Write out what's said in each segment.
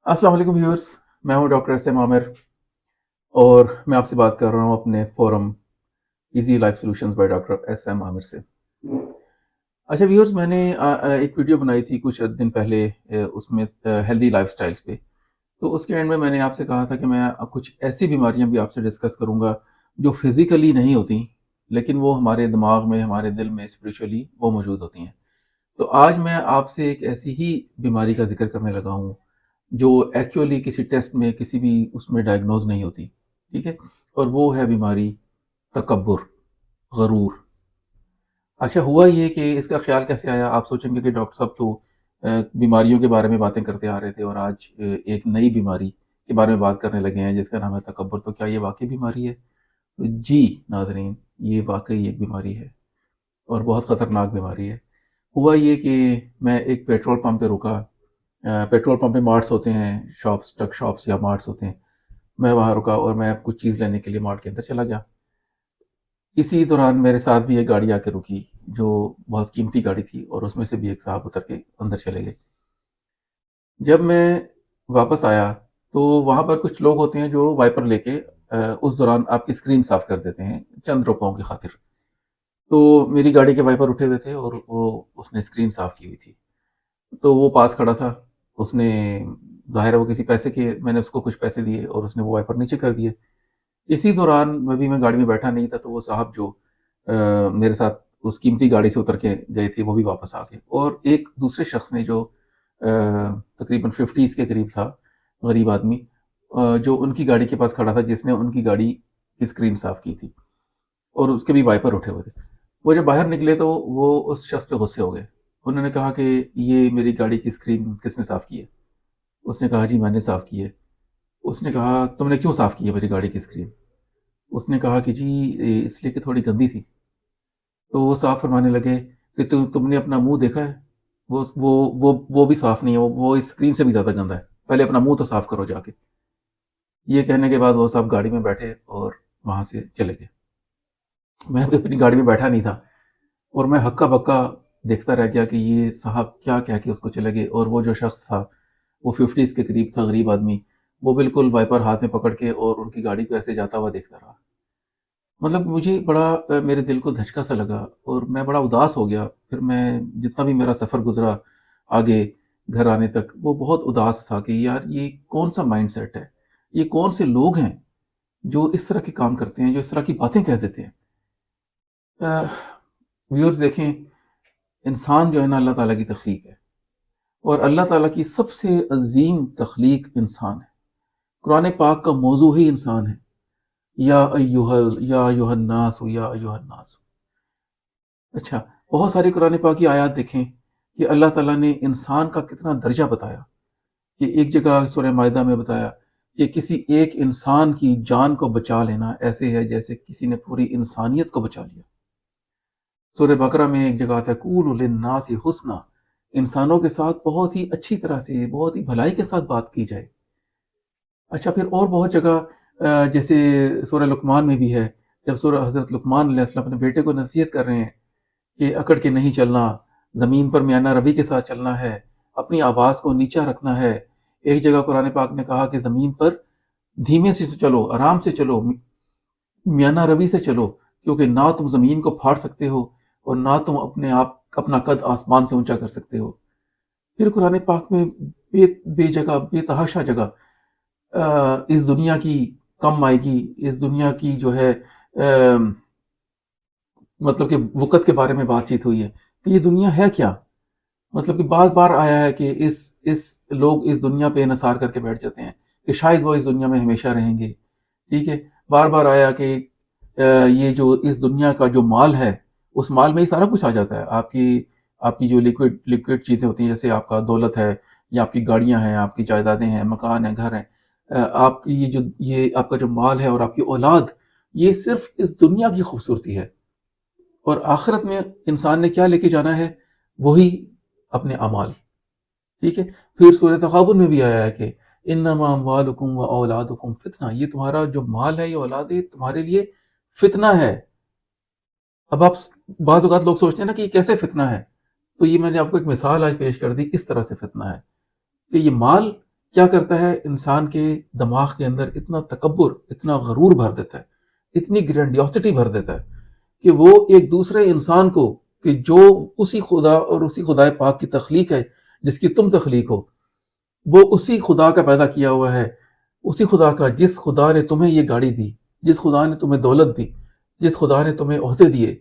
अस्सलाम वालेकुम व्यूअर्स। मैं हूं डॉक्टर एस एम आमिर और मैं आपसे बात कर रहा हूं अपने forum easy life solutions by doctor S M Aamir से। अच्छा व्यूअर्स, मैंने एक वीडियो बनाई थी कुछ दिन पहले, उसमें हेल्दी लाइफस्टाइल्स पे। तो उसके एंड में मैंने आपसे कहा था कि मैं कुछ ऐसी बीमारियां भी आपसे डिस्कस करूंगा जो फिजिकली नहीं होती, लेकिन वो हमारे दिमाग में, हमारे दिल में, स्पिरिचुअली वो मौजूद होती हैं। तो आज मैं आपसे एक ऐसी ही बीमारी का जिक्र करने लगा हूँ जो एक्चुअली किसी टेस्ट में, किसी भी उसमें डायग्नोज नहीं होती। ठीक है। और वो है बीमारी तकब्बुर, गरूर। अच्छा, हुआ ये कि इसका ख्याल कैसे आया? आप सोचेंगे कि डॉक्टर साहब तो बीमारियों के बारे में बातें करते आ रहे थे और आज एक नई बीमारी के बारे में बात करने लगे हैं जिसका नाम है तकब्बुर। तो क्या ये वाकई बीमारी है? तो जी नाजरीन, ये वाकई एक बीमारी है और बहुत ख़तरनाक बीमारी है। हुआ ये कि मैं एक पेट्रोल पंप पे रुका। पेट्रोल पंप में मार्ट्स होते हैं, शॉप्स, ट्रक शॉप्स या मार्ट्स होते हैं। मैं वहाँ रुका और मैं कुछ चीज़ लेने के लिए मार्ट के अंदर चला गया। इसी दौरान मेरे साथ भी एक गाड़ी आके रुकी जो बहुत कीमती गाड़ी थी और उसमें से भी एक साहब उतर के अंदर चले गए। जब मैं वापस आया तो वहाँ पर कुछ लोग होते हैं जो वाइपर लेके उस दौरान आपकी स्क्रीन साफ कर देते हैं चंद रुपयों की खातिर। तो मेरी गाड़ी के वाइपर उठे हुए थे और वो उसने स्क्रीन साफ की हुई थी। तो वो पास खड़ा था। उसने, ज़ाहिर है वो किसी पैसे के, मैंने उसको कुछ पैसे दिए और उसने वो वाइपर नीचे कर दिए। इसी दौरान मैं गाड़ी में बैठा नहीं था, तो वो साहब जो मेरे साथ उस कीमती गाड़ी से उतर के गए थे वो भी वापस आ गए। और एक दूसरे शख्स ने जो तकरीबन 50s के करीब था, गरीब आदमी, जो उनकी गाड़ी के पास खड़ा था, जिसने उनकी गाड़ी की स्क्रीन साफ की थी और उसके भी वाइपर उठे हुए थे। वो जब बाहर निकले तो वो उस शख्स पे गुस्से हो गए। उन्होंने कहा कि ये मेरी गाड़ी की स्क्रीन किसने साफ की है? उसने कहा जी मैंने साफ की है। उसने कहा तुमने क्यों साफ की है मेरी गाड़ी की स्क्रीन? उसने कहा कि जी इसलिए कि थोड़ी गंदी थी। तो वो साफ फरमाने लगे कि तुमने अपना मुंह देखा है? वो भी साफ नहीं है, वो इस स्क्रीन से भी ज्यादा गंदा है। पहले अपना मुंह तो साफ करो जाके। ये कहने के बाद वो साहब गाड़ी में बैठे और वहां से चले गए। मैं भी अपनी गाड़ी में बैठा नहीं था और मैं हक्का बक्का देखता रह गया कि ये साहब क्या कह के उसको चले गए। और वो जो शख्स था वो 50s के करीब था, गरीब आदमी, वो बिल्कुल वाइपर हाथ में पकड़ के और उनकी गाड़ी को ऐसे जाता हुआ देखता रहा। मतलब मुझे बड़ा मेरे दिल को धचका सा लगा और मैं बड़ा उदास हो गया। फिर मैं, जितना भी मेरा सफ़र गुजरा आगे घर आने तक, वो बहुत उदास था कि यार ये कौन सा माइंडसेट है, ये कौन से लोग हैं जो इस तरह के काम करते हैं, जो इस तरह की बातें कह देते हैं। व्यूअर्स देखें, इंसान जो है ना, अल्लाह ताला की तख्लीक है और अल्लाह ताला की सबसे अजीम तख्लीक इंसान है। कुरान पाक का मौजू ही इंसान है। या अय्युहन्नास, या अय्युहन्नास। अच्छा, बहुत सारी कुरान पाक की आयत देखें कि अल्लाह ताला ने इंसान का कितना दर्जा बताया। कि एक जगह सूरह मायदा में बताया कि किसी एक इंसान की जान को बचा लेना ऐसे है जैसे किसी ने पूरी इंसानियत को बचा लिया। सूरह बकरा में एक जगह आता है कूलु लिन्नासि हुस्ना, इंसानों के साथ बहुत ही अच्छी तरह से, बहुत ही भलाई के साथ बात की जाए। अच्छा, फिर और बहुत जगह जैसे सूरह लुकमान में भी है, जब सूरह हज़रत लुकमान अलैहिस्सलाम अपने बेटे को नसीहत कर रहे हैं कि अकड़ के नहीं चलना, ज़मीन पर मियाना रवि के साथ चलना है, अपनी आवाज़ को नीचा रखना है। एक जगह कुरान पाक ने कहा कि ज़मीन पर धीमे से चलो, आराम से चलो, मियाना रवि से चलो, क्योंकि ना तुम ज़मीन को फाड़ सकते हो और ना तुम अपना कद आसमान से ऊंचा कर सकते हो। फिर कुरान पाक में बेजगह, बेतहाशा जगह इस दुनिया की कम आएगी, इस दुनिया की जो है मतलब कि वक़्त के बारे में बातचीत हुई है कि ये दुनिया है क्या? मतलब कि बार-बार आया है कि इस लोग इस दुनिया पे इन्हिसार करके बैठ जाते हैं कि शायद वो इस दुनिया में हमेशा रहेंगे। ठीक है? बार-बार आया कि ये जो इस दुनिया का जो माल है, उस माल में ही सारा कुछ आ जाता है। आपकी आपकी जो लिक्विड लिक्विड चीज़ें होती हैं, जैसे आपका दौलत है या आपकी गाड़ियाँ हैं, आपकी जायदादें हैं, मकान है, घर है। आपकी ये आपका जो माल है और आपकी औलाद, ये सिर्फ़ इस दुनिया की खूबसूरती है। और आखिरत में इंसान ने क्या लेके जाना है? वही अपने अमाल। ठीक है? फिर सूरह तग़ाबुन में भी आया है कि इन्नमा अम्वालुकुम व औलादुकुम फ़ितना, ये तुम्हारा जो माल है, ये औलाद है, तुम्हारे लिए फ़ितना है। अब आप बाज़ औक़ात लोग सोचते हैं ना कि ये कैसे फ़ितना है? तो ये मैंने आपको एक मिसाल आज पेश कर दी, किस तरह से फ़ितना है। कि ये माल کیا کرتا ہے انسان کے دماغ کے اندر اتنا تکبر، اتنا غرور بھر دیتا ہے، اتنی گرینڈیوسٹی بھر دیتا ہے کہ وہ ایک دوسرے انسان کو، کہ جو اسی خدا اور اسی خدا پاک کی تخلیق ہے جس کی تم تخلیق ہو، وہ اسی خدا کا پیدا کیا ہوا ہے، اسی خدا کا جس خدا نے تمہیں یہ گاڑی دی، جس خدا نے تمہیں دولت دی، جس خدا نے تمہیں عہدے دیے،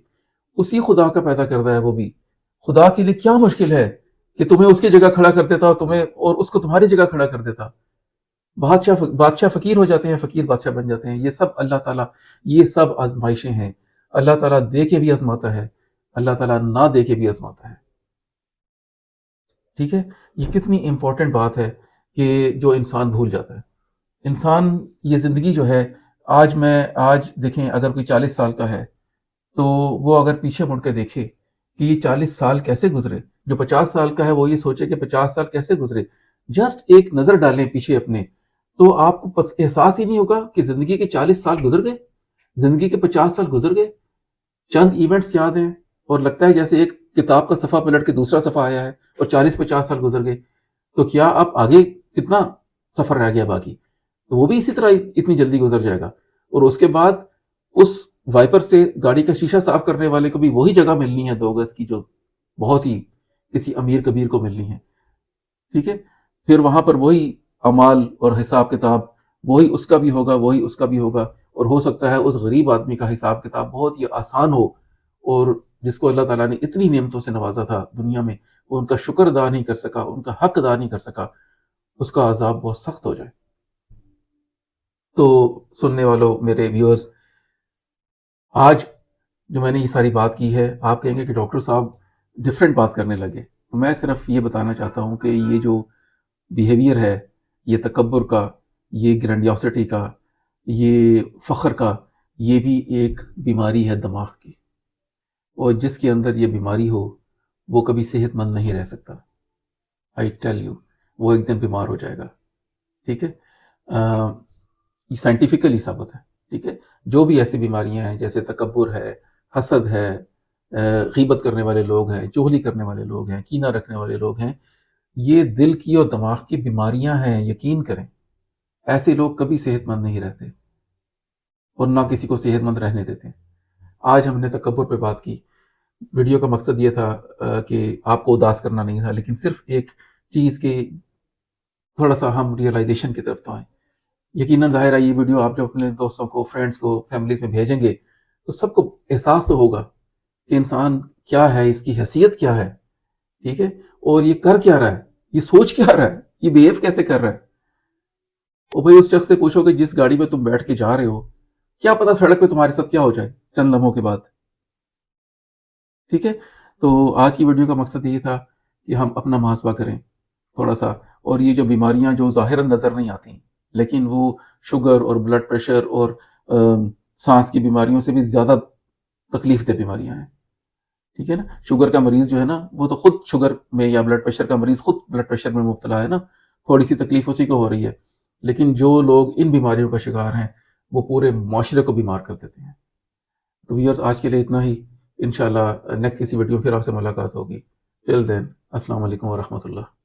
اسی خدا کا پیدا کرتا ہے وہ بھی۔ خدا کے لیے کیا مشکل ہے کہ تمہیں اس کی جگہ کھڑا کر دیتا اور اس کو تمہاری جگہ کھڑا کر دیتا۔ بادشاہ فقیر ہو جاتے ہیں، فقیر بادشاہ بن جاتے ہیں۔ یہ سب اللہ تعالیٰ، یہ سب آزمائشیں ہیں۔ اللہ تعالیٰ دے کے بھی آزماتا ہے، اللہ تعالیٰ نہ دے کے بھی آزماتا ہے۔ ٹھیک ہے، یہ کتنی امپورٹنٹ بات ہے کہ جو انسان بھول جاتا ہے۔ انسان یہ زندگی جو ہے، آج دیکھیں، اگر کوئی 40 سال کا ہے تو وہ اگر پیچھے مڑ کے دیکھے کہ یہ 40 سال کیسے گزرے، جو 50 سال کا ہے وہ یہ سوچے کہ 50 سال کیسے گزرے، جسٹ ایک نظر ڈالیں پیچھے اپنے، تو آپ کو احساس ہی نہیں ہوگا کہ زندگی کے 40 سال گزر گئے، زندگی کے 50 سال گزر گئے۔ چند ایونٹس یاد ہیں اور لگتا ہے جیسے ایک کتاب کا صفحہ پلٹ کے دوسرا صفحہ آیا ہے اور 40-50 سال گزر گئے، تو کیا اب آگے کتنا سفر رہ گیا باقی؟ تو وہ بھی اسی طرح اتنی جلدی گزر جائے گا، اور اس کے بعد اس وائپر سے گاڑی کا شیشہ صاف کرنے والے کو بھی وہی جگہ ملنی ہے 2 گز کی، جو بہت ہی کسی امیر کبیر کو ملنی ہے۔ ٹھیک ہے، پھر وہاں پر وہی اعمال اور حساب کتاب، وہی اس کا بھی ہوگا، وہی اس کا بھی ہوگا، اور ہو سکتا ہے اس غریب آدمی کا حساب کتاب بہت ہی آسان ہو، اور جس کو اللہ تعالیٰ نے اتنی نعمتوں سے نوازا تھا دنیا میں، وہ ان کا شکر ادا نہیں کر سکا، ان کا حق ادا نہیں کر سکا، اس کا عذاب بہت سخت ہو جائے۔ تو سننے والوں، میرے ویورز، آج جو میں نے یہ ساری بات کی ہے، آپ کہیں گے کہ ڈاکٹر صاحب ڈیفرنٹ بات کرنے لگے، تو میں صرف یہ بتانا چاہتا ہوں کہ یہ جو بیہیویئر ہے، یہ تکبر کا، یہ گرینڈیوسٹی کا، یہ فخر کا، یہ بھی ایک بیماری ہے دماغ کی، اور جس کے اندر یہ بیماری ہو وہ کبھی صحت مند نہیں رہ سکتا۔ آئی ٹیل یو، وہ ایک دن بیمار ہو جائے گا۔ ٹھیک ہے، یہ سائنٹیفکلی ثابت ہے۔ ٹھیک ہے، جو بھی ایسی بیماریاں ہیں جیسے تکبر ہے، حسد ہے، غیبت کرنے والے لوگ ہیں، چغلی کرنے والے لوگ ہیں، کینہ رکھنے والے لوگ ہیں، یہ دل کی اور دماغ کی بیماریاں ہیں، یقین کریں۔ ایسے لوگ کبھی صحت مند نہیں رہتے اور نہ کسی کو صحت مند رہنے دیتے۔ آج ہم نے تکبر پہ بات کی، ویڈیو کا مقصد یہ تھا کہ آپ کو اداس کرنا نہیں تھا، لیکن صرف ایک چیز کے تھوڑا سا ہم ریئلائزیشن کی طرف تو آئیں۔ یقیناً ظاہر ہے یہ ویڈیو آپ جب اپنے دوستوں کو، فرینڈس کو، فیملیز میں بھیجیں گے تو سب کو احساس تو ہوگا کہ انسان کیا ہے، اس کی حیثیت کیا ہے۔ ٹھیک ہے، اور یہ کر کیا رہا ہے، یہ سوچ کیا رہا ہے، یہ بیہیو کیسے کر رہا ہے۔ اور بھائی اس شخص سے پوچھو کہ جس گاڑی میں تم بیٹھ کے جا رہے ہو، کیا پتا سڑک پہ تمہارے ساتھ کیا ہو جائے چند لمحوں کے بعد۔ ٹھیک ہے، تو آج کی ویڈیو کا مقصد یہ تھا کہ ہم اپنا محاسبہ کریں تھوڑا سا، اور یہ جو بیماریاں جو ظاہراً نظر نہیں آتی لیکن وہ شوگر اور بلڈ پریشر اور سانس کی بیماریوں سے بھی زیادہ تکلیف دہ بیماریاں ہیں۔ ٹھیک ہے نا، شوگر کا مریض جو ہے نا، وہ تو خود شوگر میں، یا بلڈ پریشر کا مریض خود بلڈ پریشر میں مبتلا ہے نا، تھوڑی سی تکلیف اسی کو ہو رہی ہے، لیکن جو لوگ ان بیماریوں کا شکار ہیں وہ پورے معاشرے کو بیمار کر دیتے ہیں۔ تو ویورز، آج کے لیے اتنا ہی، انشاءاللہ نیکسٹ کسی ویڈیو پھر آپ سے ملاقات ہوگی۔ ٹل دین، السلام علیکم ورحمۃ اللہ۔